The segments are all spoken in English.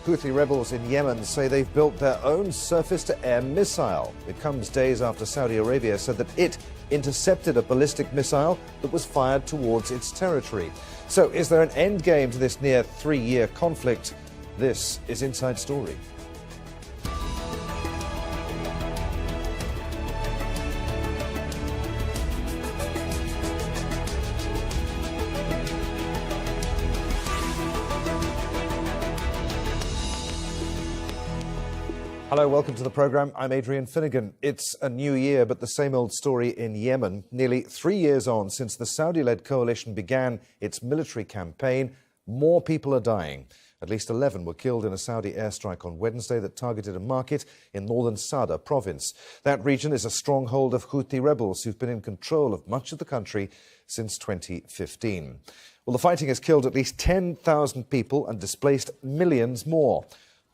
Houthi rebels in Yemen say they've built their own surface-to-air missile. It comes days after Saudi Arabia said that it intercepted a ballistic missile that was fired towards its territory. So is there an end game to this near 3-year conflict? This is Inside Story. Hello, welcome to the programme. I'm Adrian Finnegan. It's a new year, but the same old story in Yemen. Nearly 3 years on since the Saudi-led coalition began its military campaign, more people are dying. At least 11 were killed in a Saudi airstrike on Wednesday that targeted a market in northern Sada province. That region is a stronghold of Houthi rebels who've been in control of much of the country since 2015. Well, the fighting has killed at least 10,000 people and displaced millions more.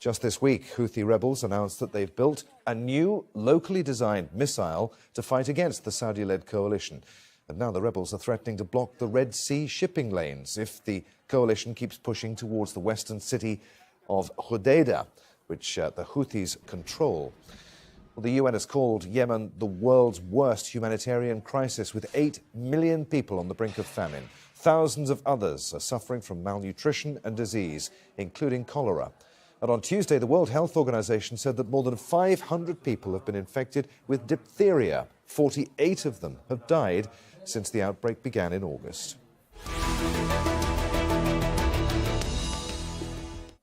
Just this week, Houthi rebels announced that they've built a new, locally designed missile to fight against the Saudi-led coalition. And now the rebels are threatening to block the Red Sea shipping lanes if the coalition keeps pushing towards the western city of Hodeidah, which the Houthis control. Well, the UN has called Yemen the world's worst humanitarian crisis, with 8 million people on the brink of famine. Thousands of others are suffering from malnutrition and disease, including cholera. And on Tuesday, the World Health Organization said that more than 500 people have been infected with diphtheria. 48 of them have died since the outbreak began in August.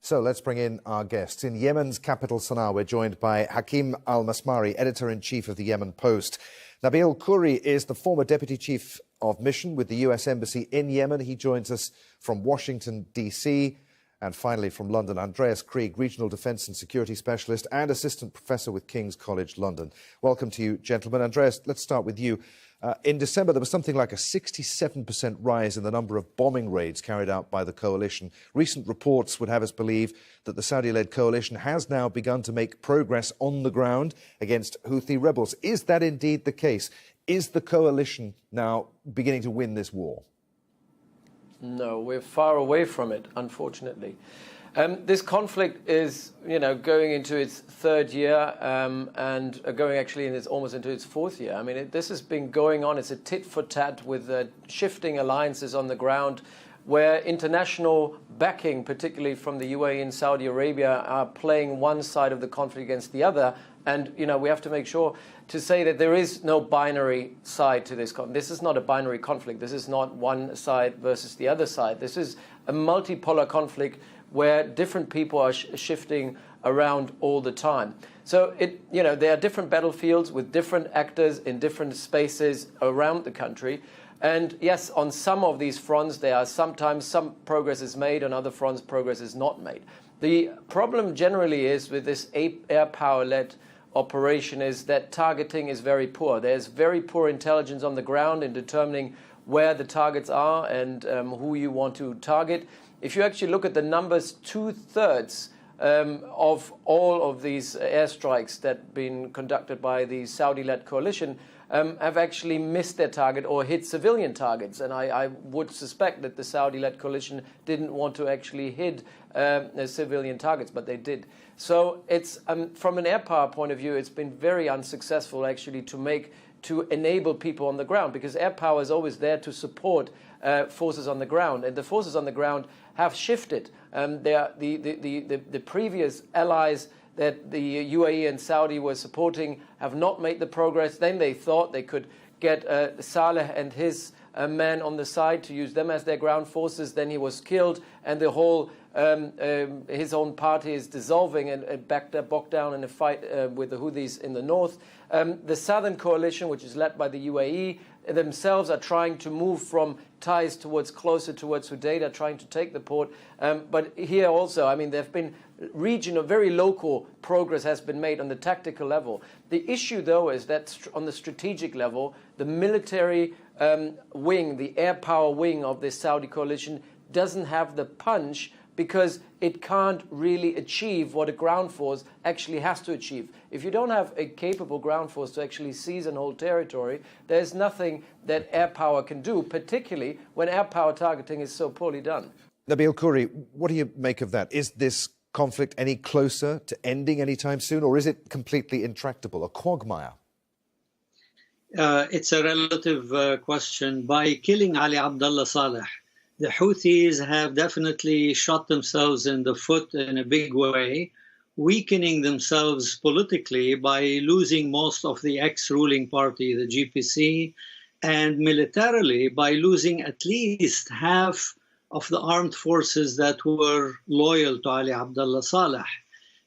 So let's bring in our guests. In Yemen's capital, Sana'a, we're joined by Hakim Al-Masmari, editor-in-chief of the Yemen Post. Nabil Khouri is the former deputy chief of mission with the US Embassy in Yemen. He joins us from Washington, D.C., and finally, from London, Andreas Krieg, Regional Defence and Security Specialist and Assistant Professor with King's College London. Welcome to you, gentlemen. Andreas, let's start with you. In December, there was something like a 67% rise in the number of bombing raids carried out by the coalition. Recent reports would have us believe that the Saudi-led coalition has now begun to make progress on the ground against Houthi rebels. Is that indeed the case? Is the coalition now beginning to win this war? No, we're far away from it, unfortunately. This conflict is, going into its 3rd year and going actually almost into its 4th year. I mean, this has been going on. It's a tit for tat with shifting alliances on the ground where international backing, particularly from the UAE and Saudi Arabia, are playing one side of the conflict against the other. And, we have to make sure to say that there is no binary side to this conflict. This is not a binary conflict. This is not one side versus the other side. This is a multipolar conflict where different people are shifting around all the time. So, there are different battlefields with different actors in different spaces around the country. And yes, on some of these fronts, there are sometimes some progress is made, on other fronts, progress is not made. The problem generally is with this air power-led operation is that targeting is very poor. There's very poor intelligence on the ground in determining where the targets are and who you want to target. If you actually look at the numbers, 2/3 of all of these airstrikes that have been conducted by the Saudi-led coalition have actually missed their target or hit civilian targets. And I would suspect that the Saudi-led coalition didn't want to actually hit civilian targets, but they did. So it's from an air power point of view, it's been very unsuccessful actually to enable people on the ground, because air power is always there to support forces on the ground, and the forces on the ground have shifted. The previous allies that the UAE and Saudi were supporting have not made the progress. Then they thought they could get Saleh and his men on the side to use them as their ground forces. Then he was killed, and the whole his own party is dissolving and bogged down in a fight with the Houthis in the north. The southern coalition, which is led by the UAE, themselves are trying to move from ties closer towards Hodeidah, trying to take the port. But here also, I mean, there have been regional, very local progress has been made on the tactical level. The issue, though, is that on the strategic level, the military wing, the air power wing of this Saudi coalition doesn't have the punch, because it can't really achieve what a ground force actually has to achieve. If you don't have a capable ground force to actually seize and hold territory, there's nothing that air power can do, particularly when air power targeting is so poorly done. Nabil Khouri, what do you make of that? Is this conflict any closer to ending anytime soon, or is it completely intractable, a quagmire? It's a relative question. By killing Ali Abdullah Saleh, the Houthis have definitely shot themselves in the foot in a big way, weakening themselves politically by losing most of the ex-ruling party, the GPC, and militarily by losing at least half of the armed forces that were loyal to Ali Abdullah Saleh.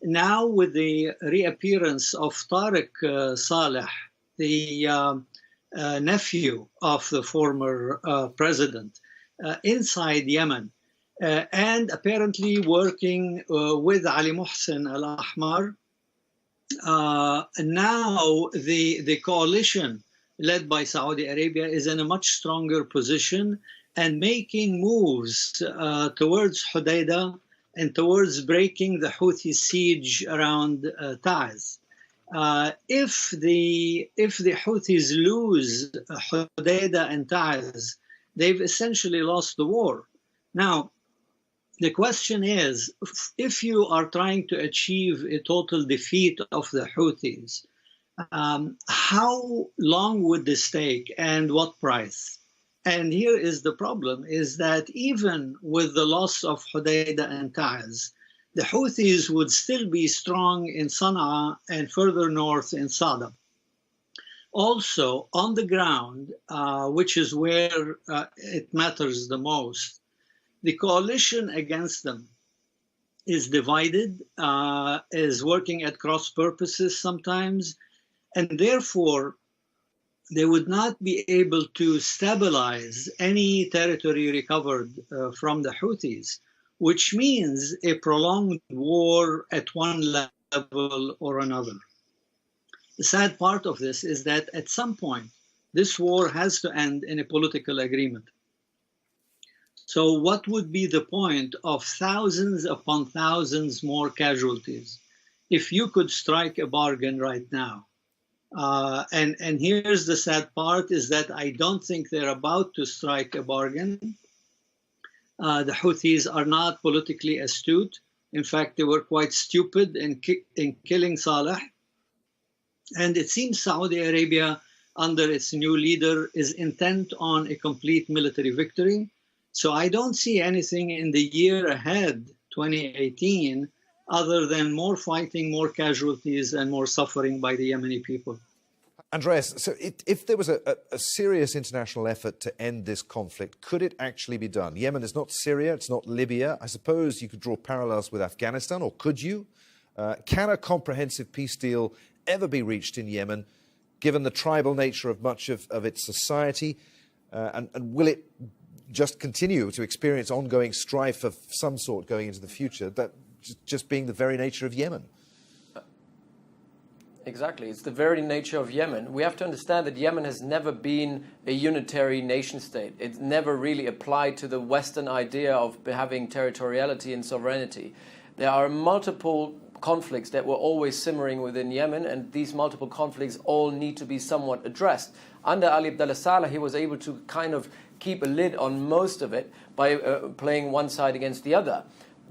Now, with the reappearance of Tariq Saleh, the nephew of the former president, inside Yemen, and apparently working with Ali Muhsin al-Ahmar, now the coalition led by Saudi Arabia is in a much stronger position and making moves towards Hodeidah and towards breaking the Houthi siege around Taiz. If the Houthis lose Hodeidah and Taiz, they've essentially lost the war. Now, the question is, if you are trying to achieve a total defeat of the Houthis, how long would this take and what price? And here is the problem, is that even with the loss of Hodeidah and Taiz, the Houthis would still be strong in Sana'a and further north in Sada. Also, on the ground, which is where it matters the most, the coalition against them is divided, is working at cross purposes sometimes, and therefore they would not be able to stabilize any territory recovered from the Houthis, which means a prolonged war at one level or another. The sad part of this is that at some point, this war has to end in a political agreement. So what would be the point of thousands upon thousands more casualties if you could strike a bargain right now? And here's the sad part, is that I don't think they're about to strike a bargain. The Houthis are not politically astute. In fact, they were quite stupid in killing Saleh. And it seems Saudi Arabia, under its new leader, is intent on a complete military victory. So I don't see anything in the year ahead, 2018, other than more fighting, more casualties, and more suffering by the Yemeni people. Andreas, so if there was a serious international effort to end this conflict, could it actually be done? Yemen is not Syria, it's not Libya. I suppose you could draw parallels with Afghanistan, or could you? Can a comprehensive peace deal ever be reached in Yemen, given the tribal nature of much of its society? And will it just continue to experience ongoing strife of some sort going into the future, that just being the very nature of Yemen? Exactly. It's the very nature of Yemen. We have to understand that Yemen has never been a unitary nation state. It's never really applied to the Western idea of having territoriality and sovereignty. There are multiple conflicts that were always simmering within Yemen, and these multiple conflicts all need to be somewhat addressed. Under Ali Abdullah Saleh, he was able to kind of keep a lid on most of it by playing one side against the other.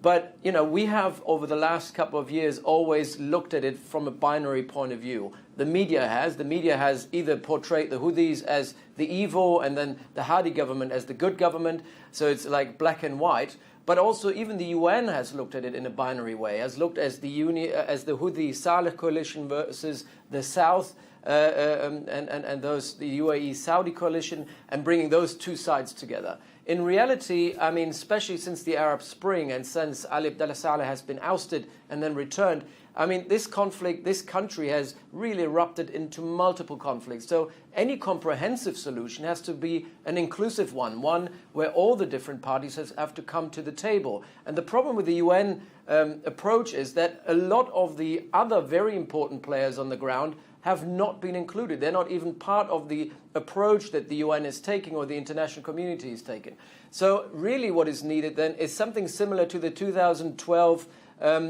But, you know, we have, over the last couple of years, always looked at it from a binary point of view. The media has either portrayed the Houthis as the evil and then the Hadi government as the good government. So it's like black and white. But also even the UN has looked at it in a binary way, has looked as the Houthi Saleh coalition versus the South and those, the UAE Saudi coalition, and bringing those two sides together. In reality, I mean, especially since the Arab Spring and since Ali Abdullah Saleh has been ousted and then returned, I mean, this conflict, this country has really erupted into multiple conflicts. So any comprehensive solution has to be an inclusive one where all the different parties have to come to the table. And the problem with the UN approach is that a lot of the other very important players on the ground have not been included. They're not even part of the approach that the UN is taking or the international community is taking. So really what is needed then is something similar to the 2012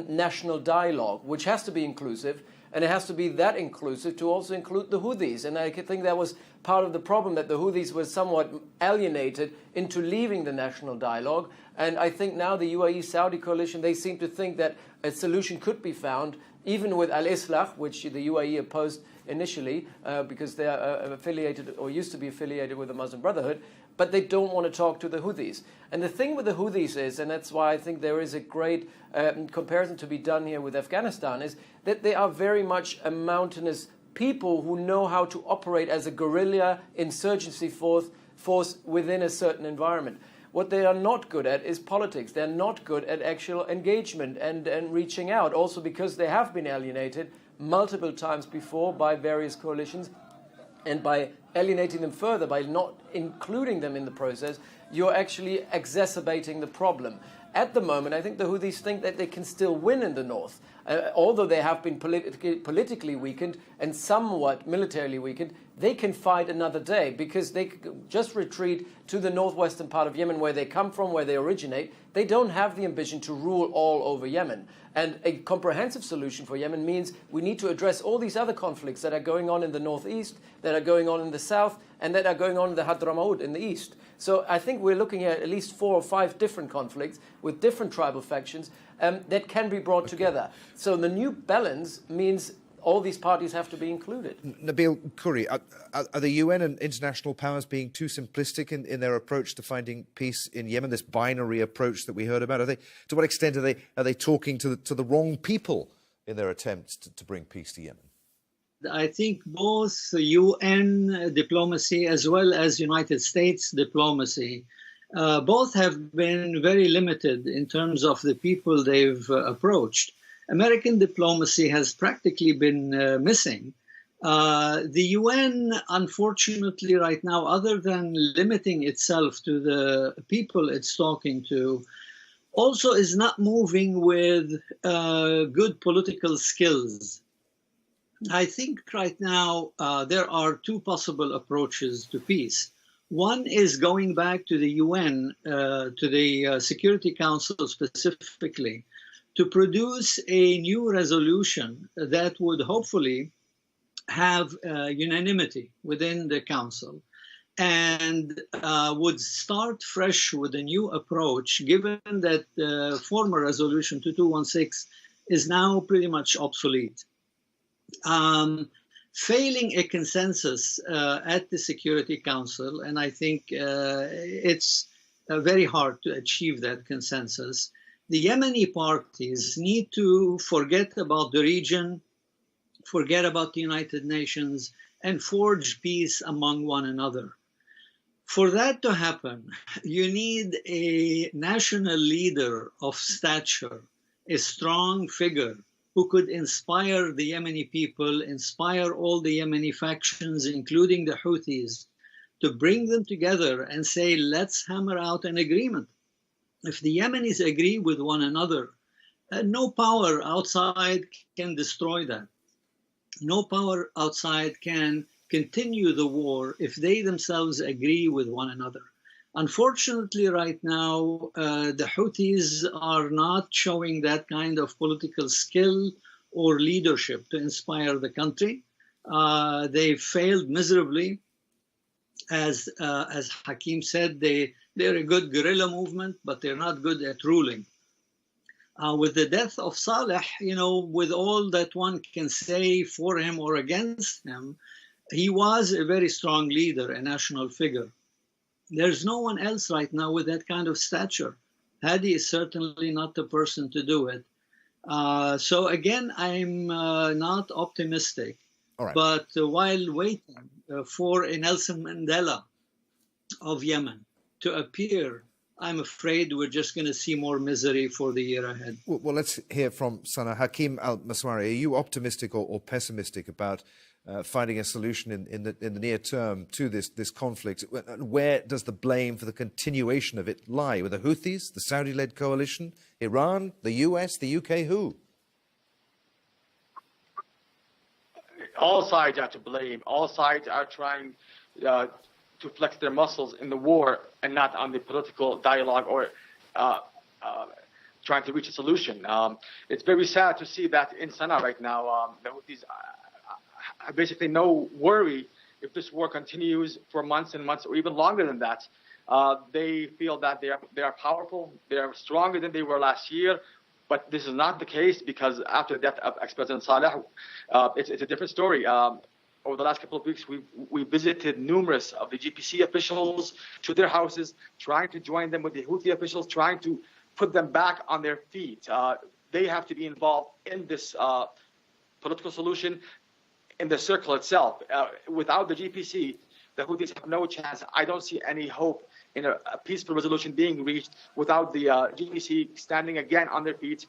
national dialogue, which has to be inclusive, and it has to be that inclusive to also include the Houthis. And I think that was part of the problem, that the Houthis were somewhat alienated into leaving the national dialogue. And I think now the UAE-Saudi coalition, they seem to think that a solution could be found, even with Al-Islah, which the UAE opposed initially because they are affiliated or used to be affiliated with the Muslim Brotherhood, but they don't want to talk to the Houthis. And the thing with the Houthis is, and that's why I think there is a great comparison to be done here with Afghanistan, is that they are very much a mountainous people who know how to operate as a guerrilla insurgency force within a certain environment. What they are not good at is politics. They're not good at actual engagement and reaching out, also because they have been alienated multiple times before by various coalitions. And by alienating them further, by not including them in the process, you're actually exacerbating the problem. At the moment, I think the Houthis think that they can still win in the north. Although they have been politically weakened and somewhat militarily weakened, they can fight another day because they just retreat to the northwestern part of Yemen where they come from, where they originate. They don't have the ambition to rule all over Yemen. And a comprehensive solution for Yemen means we need to address all these other conflicts that are going on in the northeast, that are going on in the south, and that are going on in the Hadramaut in the east. So I think we're looking at least 4 or 5 different conflicts with different tribal factions that can be brought together. So the new balance means all these parties have to be included. Nabil Khoury, are the UN and international powers being too simplistic in their approach to finding peace in Yemen, this binary approach that we heard about? To what extent are they talking to the wrong people in their attempts to bring peace to Yemen? I think both UN diplomacy as well as United States diplomacy both have been very limited in terms of the people they've approached. American diplomacy has practically been missing. The UN, unfortunately, right now, other than limiting itself to the people it's talking to, also is not moving with good political skills. I think right now there are 2 possible approaches to peace. One is going back to the UN, to the Security Council specifically, to produce a new resolution that would hopefully have unanimity within the Council and would start fresh with a new approach, given that the former resolution 2216 is now pretty much obsolete. Failing a consensus at the Security Council, and I think it's very hard to achieve that consensus, the Yemeni parties need to forget about the region, forget about the United Nations, and forge peace among one another. For that to happen, you need a national leader of stature, a strong figure who could inspire the Yemeni people, inspire all the Yemeni factions, including the Houthis, to bring them together and say, let's hammer out an agreement. If the Yemenis agree with one another, no power outside can destroy that. No power outside can continue the war if they themselves agree with one another. Unfortunately, right now, the Houthis are not showing that kind of political skill or leadership to inspire the country. They failed miserably. As Hakim said, they're a good guerrilla movement, but they're not good at ruling. With the death of Saleh, with all that one can say for him or against him, he was a very strong leader, a national figure. There's no one else right now with that kind of stature. Hadi is certainly not the person to do it. So again, I'm not optimistic. All right. But while waiting for a Nelson Mandela of Yemen to appear, I'm afraid we're just going to see more misery for the year ahead. Well, let's hear from Sana. Hakim Al-Maswari, are you optimistic or pessimistic about finding a solution in the near term to this conflict? Where does the blame for the continuation of it lie? With the Houthis, the Saudi-led coalition, Iran, the US, the UK, who? All sides are to blame. All sides are trying to flex their muscles in the war and not on the political dialogue or trying to reach a solution. It's very sad to see that in Sana'a right now, the Houthis have basically no worry if this war continues for months and months or even longer than that. They feel that they are powerful, they are stronger than they were last year, but this is not the case because after the death of ex-President Saleh, it's a different story. Over the last couple of weeks, we visited numerous of the GPC officials to their houses, trying to join them with the Houthi officials, trying to put them back on their feet. They have to be involved in this political solution in the circle itself. Without the GPC, the Houthis have no chance. I don't see any hope in a peaceful resolution being reached without the GPC standing again on their feet,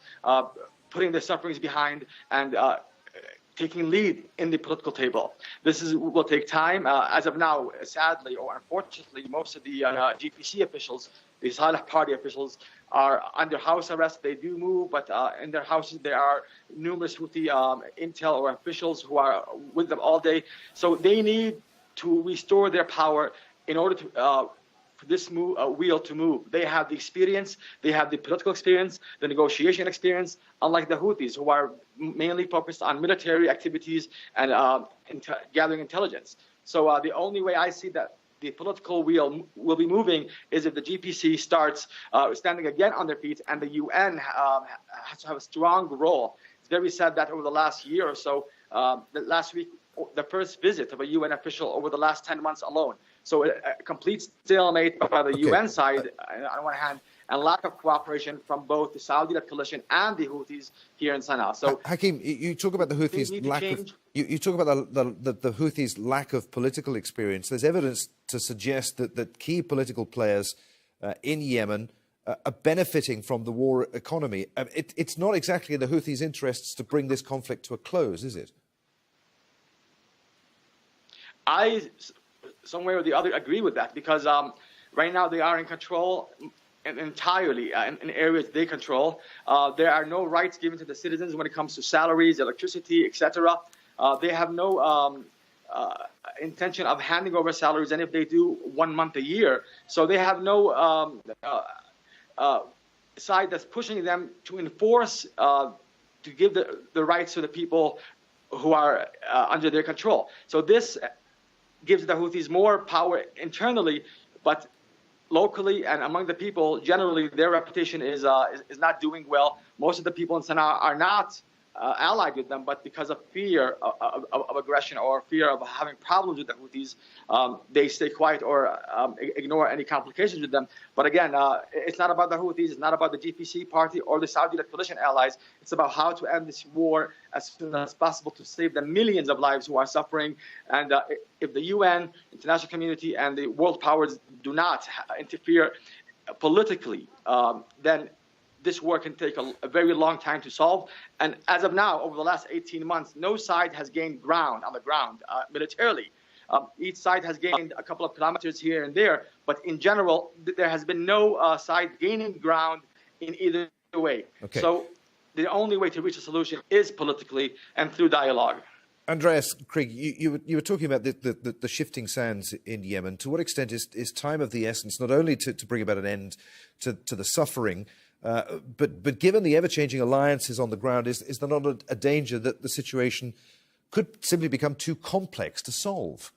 putting their sufferings behind, and taking lead in the political table. This will take time. As of now, sadly or unfortunately, most of the GPC officials, the Saleh party officials, are under house arrest. They do move, but in their houses there are numerous Houthi intel or officials who are with them all day. So they need to restore their power in order to for this wheel to move. They have the experience, they have the political experience, the negotiation experience, unlike the Houthis, who are mainly focused on military activities and gathering intelligence. So the only way I see that the political wheel will be moving is if the GPC starts standing again on their feet, and the UN has to have a strong role. It's very sad that over the last year or so, last week, the first visit of a UN official over the last 10 months alone. So a complete stalemate by the UN side on one hand, and lack of cooperation from both the Saudi-led coalition and the Houthis here in Sana'a. So, Hakim, you talk about the Houthis' lack of you talk about the Houthis' lack of political experience. There's evidence to suggest that key political players in Yemen are benefiting from the war economy. It's not exactly in the Houthis' interests to bring this conflict to a close, is it? I, some way or the other, agree with that because right now they are in control entirely in areas they control. There are no rights given to the citizens when it comes to salaries, electricity, etc. They have no intention of handing over salaries, and if they do, 1 month a year. So they have no side that's pushing them to enforce, to give the rights to the people who are under their control. So this gives the Houthis more power internally, but locally and among the people, generally, their reputation is not doing well. Most of the people in Sana'a are not allied with them, but because of fear of aggression or fear of having problems with the Houthis, they stay quiet or ignore any complications with them. But again, it's not about the Houthis, it's not about the GPC party or the Saudi-led coalition allies. It's about how to end this war as soon as possible to save the millions of lives who are suffering. And if the UN, international community, and the world powers do not interfere politically, then this war can take a very long time to solve. And as of now, over the last 18 months, no side has gained ground on the ground militarily. Each side has gained a couple of kilometers here and there, but in general, there has been no side gaining ground in either way. Okay. So the only way to reach a solution is politically and through dialogue. Andreas Krieg, you were talking about the shifting sands in Yemen. To what extent is time of the essence, not only to bring about an end to the suffering, but given the ever-changing alliances on the ground, is there not a danger that the situation could simply become too complex to solve?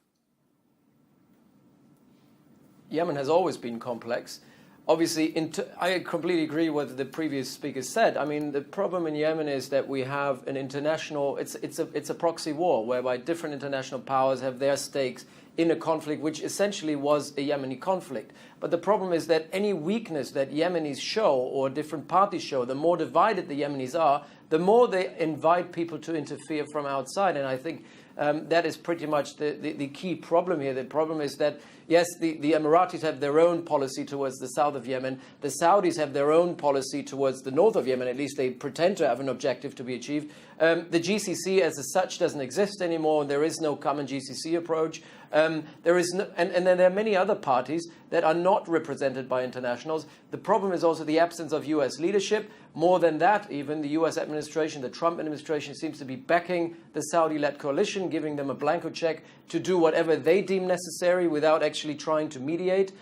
Yemen has always been complex. Obviously, I completely agree with what the previous speaker said. I mean, the problem in Yemen is that we have an international, it's a proxy war whereby different international powers have their stakes in a conflict which essentially was a Yemeni conflict. But the problem is that any weakness that Yemenis show or different parties show, the more divided the Yemenis are, the more they invite people to interfere from outside. And I think that is pretty much the key problem here. The problem is that, yes, the Emiratis have their own policy towards the south of Yemen. The Saudis have their own policy towards the north of Yemen. At least they pretend to have an objective to be achieved. The GCC as such doesn't exist anymore. There is no common GCC approach. There is no, and then there are many other parties that are not represented by internationals. The problem is also the absence of U.S. leadership. More than that, even the U.S. administration, the Trump administration, seems to be backing the Saudi-led coalition, giving them a blanco check to do whatever they deem necessary without actually trying to mediate.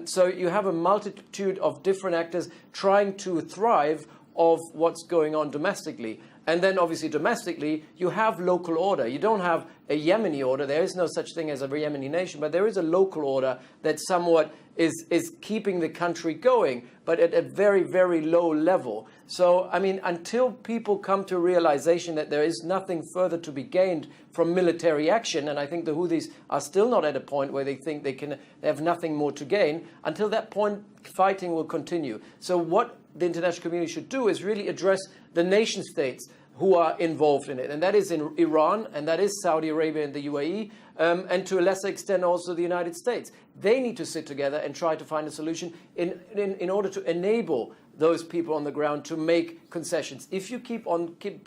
So you have a multitude of different actors trying to thrive of what's going on domestically. And then obviously domestically, you have local order. You don't have a Yemeni order. There is no such thing as a Yemeni nation, but there is a local order that somewhat is keeping the country going, but at a very, very low level. So, I mean, until people come to a realization that there is nothing further to be gained from military action, and I think the Houthis are still not at a point where they think they have nothing more to gain, until that point, fighting will continue. So what the international community should do is really address the nation states who are involved in it. And that is in Iran, and that is Saudi Arabia and the UAE, and to a lesser extent also the United States. They need to sit together and try to find a solution in order to enable those people on the ground to make concessions. If you keep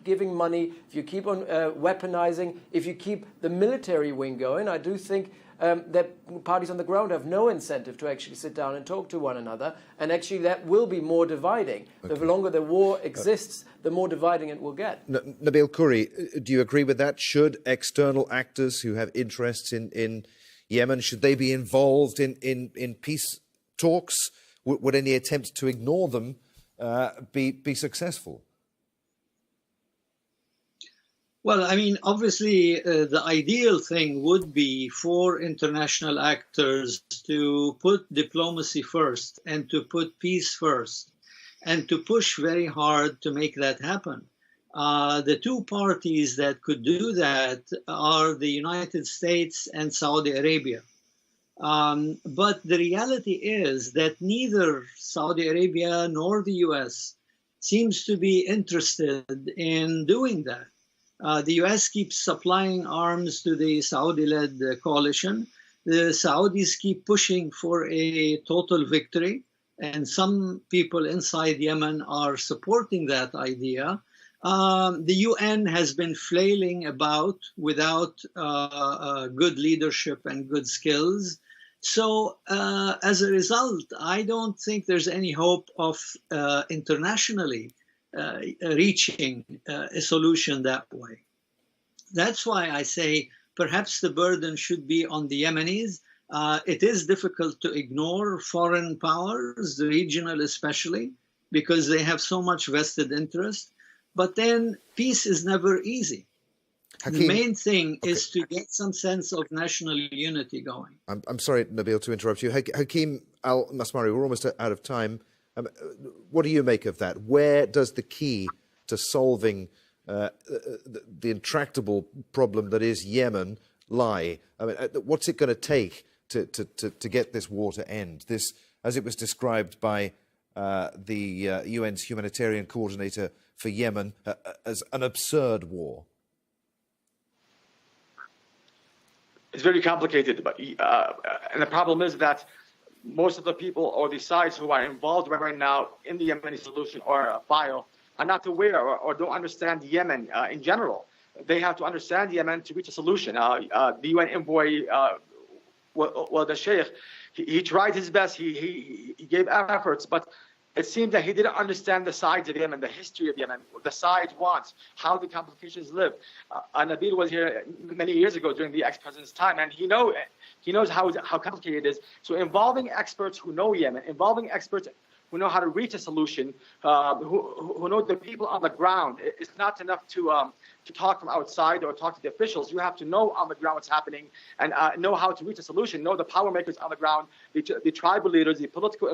giving money, if you keep on weaponizing, if you keep the military wing going, I do think that parties on the ground have no incentive to actually sit down and talk to one another, and actually that will be more dividing. Okay. The longer the war exists, the more dividing it will get. Nabil Khoury, do you agree with that? Should external actors who have interests in Yemen, should they be involved in peace talks? Would any attempt to ignore them be successful? Well, I mean, obviously, the ideal thing would be for international actors to put diplomacy first and to put peace first and to push very hard to make that happen. The two parties that could do that are the United States and Saudi Arabia. But the reality is that neither Saudi Arabia nor the US seems to be interested in doing that. The US keeps supplying arms to the Saudi-led coalition. The Saudis keep pushing for a total victory, and some people inside Yemen are supporting that idea. The UN has been flailing about without good leadership and good skills. So as a result, I don't think there's any hope of internationally reaching a solution that way. That's why I say perhaps the burden should be on the Yemenis. It is difficult to ignore foreign powers, regional especially, because they have so much vested interest. But then peace is never easy. Hakeem, the main thing is to get some sense of national unity going. I'm sorry, Nabil, to interrupt you. Hakeem Al-Masmari, we're almost out of time. What do you make of that? Where does the key to solving the intractable problem that is Yemen lie? I mean, what's it going to take to get this war to end? This, as it was described by the UN's humanitarian coordinator for Yemen, as an absurd war. It's very complicated, but and the problem is that most of the people or the sides who are involved right now in the Yemeni solution or file are not aware or don't understand Yemen in general. They have to understand Yemen to reach a solution. The UN envoy, the Sheikh, he tried his best. He gave efforts, but it seemed that he didn't understand the sides of Yemen, the history of Yemen, the sides want, how the complications live. Nabil was here many years ago during the ex-president's time, and he knows how complicated it is. So involving experts who know Yemen, involving experts who know how to reach a solution, who know the people on the ground. It's not enough to talk from outside or talk to the officials. You have to know on the ground what's happening and know how to reach a solution, know the power makers on the ground, the tribal leaders, the political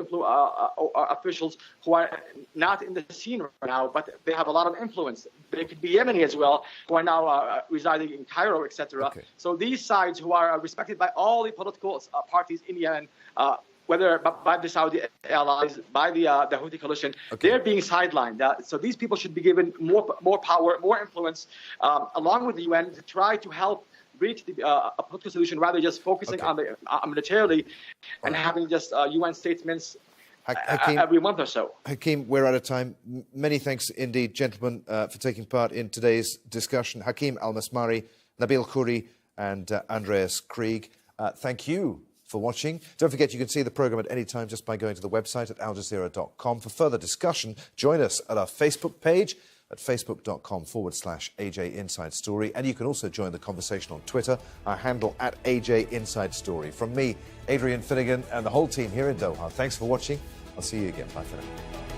officials who are not in the scene right now, but they have a lot of influence. They could be Yemeni as well, who are now residing in Cairo, etc. Okay. So these sides who are respected by all the political parties in Yemen, whether by the Saudi allies, by the Houthi coalition, they're being sidelined. So these people should be given more power, more influence, along with the UN, to try to help reach a political solution, rather just focusing on the militarily and having just UN statements every month or so. Hakeem, we're out of time. Many thanks indeed, gentlemen, for taking part in today's discussion. Hakeem Al-Masmari, Nabil Khoury, and Andreas Krieg. Thank you for watching. Don't forget you can see the programme at any time just by going to the website at aljazeera.com. For further discussion, join us at our Facebook page at facebook.com/AJ Inside Story. And you can also join the conversation on Twitter, our handle at AJ Inside Story. From me, Adrian Finnegan, and the whole team here in Doha, thanks for watching. I'll see you again. Bye for now.